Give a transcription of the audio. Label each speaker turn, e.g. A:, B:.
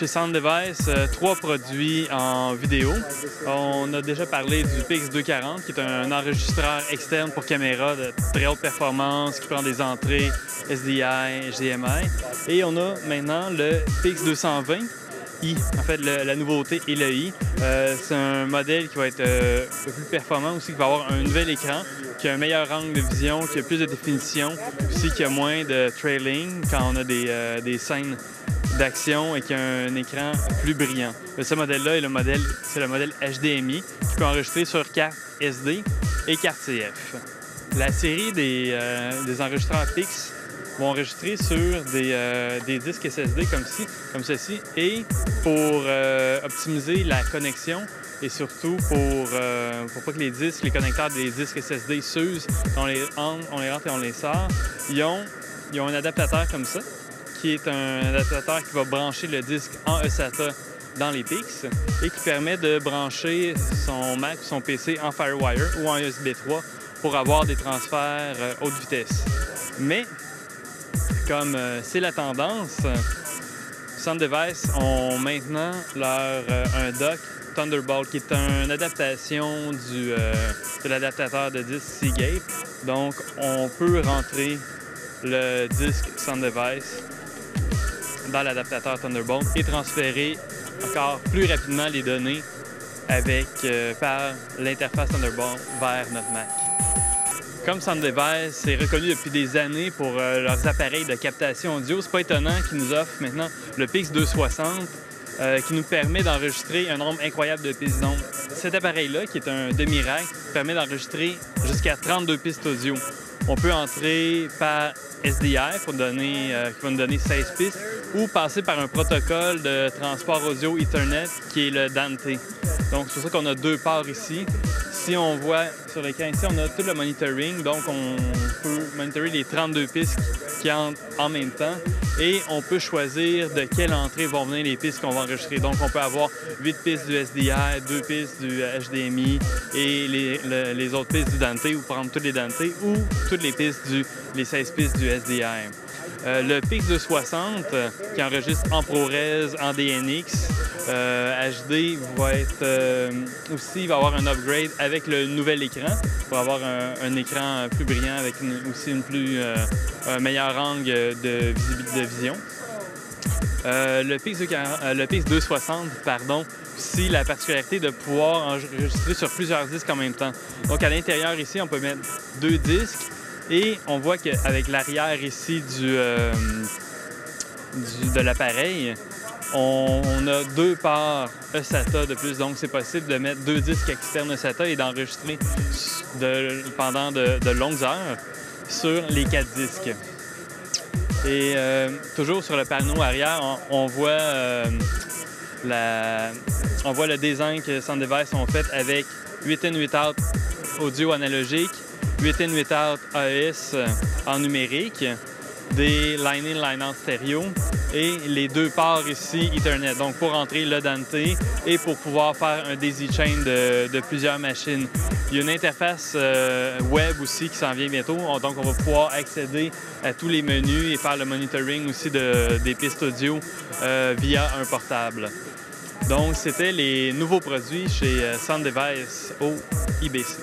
A: Chez Sound Device, 3 produits en vidéo. On a déjà parlé du PX240, qui est un enregistreur externe pour caméra de très haute performance, qui prend des entrées SDI, HDMI. Et on a maintenant le PX220i. En fait, la nouveauté est le i. C'est un modèle qui va être un peu plus performant aussi, qui va avoir un nouvel écran, qui a un meilleur angle de vision, qui a plus de définition, aussi qui a moins de trailing quand on a des scènes d'action et qui a un écran plus brillant. Ce modèle-là, c'est le modèle HDMI qui peut enregistrer sur carte SD et carte CF. La série des enregistreurs PIX vont enregistrer sur des disques SSD comme ceci, et pour optimiser la connexion et surtout pour pas que les connecteurs des disques SSD s'usent, on les rentre et on les sort, ils ont un adaptateur comme ça, qui est un adaptateur qui va brancher le disque en eSATA dans les PIX et qui permet de brancher son Mac ou son PC en FireWire ou en USB 3 pour avoir des transferts haute vitesse. Mais, comme c'est la tendance, Sound Device ont maintenant un dock Thunderbolt qui est une adaptation de l'adaptateur de disque Seagate. Donc, on peut rentrer le disque Sound Device dans l'adaptateur Thunderbolt et transférer encore plus rapidement les données par l'interface Thunderbolt vers notre Mac. Comme Sound Device est reconnu depuis des années pour leurs appareils de captation audio, c'est pas étonnant qu'ils nous offrent maintenant le PX260 qui nous permet d'enregistrer un nombre incroyable de pistes. Donc, cet appareil-là, qui est un demi-rack, permet d'enregistrer jusqu'à 32 pistes audio. On peut entrer par SDI qui va nous donner 16 pistes ou passer par un protocole de transport audio Ethernet qui est le Dante. Donc, c'est pour ça qu'on a 2 ports ici. Si on voit sur l'écran ici, on a tout le monitoring. Donc, on peut monitorer les 32 pistes qui entrent en même temps. Et on peut choisir de quelle entrée vont venir les pistes qu'on va enregistrer. Donc, on peut avoir 8 pistes du SDI, 2 pistes du HDMI et les autres pistes du Dante, ou prendre toutes les Dante ou toutes les pistes les 16 pistes du SDI. Le PX260 qui enregistre en ProRes, en DNX, HD va avoir un upgrade avec le nouvel écran pour avoir un écran plus brillant avec un meilleur angle de vision. Le PX260, aussi la particularité de pouvoir enregistrer sur plusieurs disques en même temps. Donc à l'intérieur ici, on peut mettre 2 disques et on voit qu'avec l'arrière ici de l'appareil, on a 2 ports eSATA de plus, donc c'est possible de mettre 2 disques externes eSATA et d'enregistrer pendant de longues heures sur les 4 disques. Et toujours sur le panneau arrière, on voit le design que Sound Device ont fait avec 8-in 8-out audio analogique, 8-in 8-out AES en numérique, des line-in line-out stéréo et les 2 ports ici Ethernet, donc pour entrer le Dante et pour pouvoir faire un daisy chain de plusieurs machines. Il y a une interface web aussi qui s'en vient bientôt, donc on va pouvoir accéder à tous les menus et faire le monitoring aussi des pistes audio via un portable. Donc c'était les nouveaux produits chez Sound Device au IBC.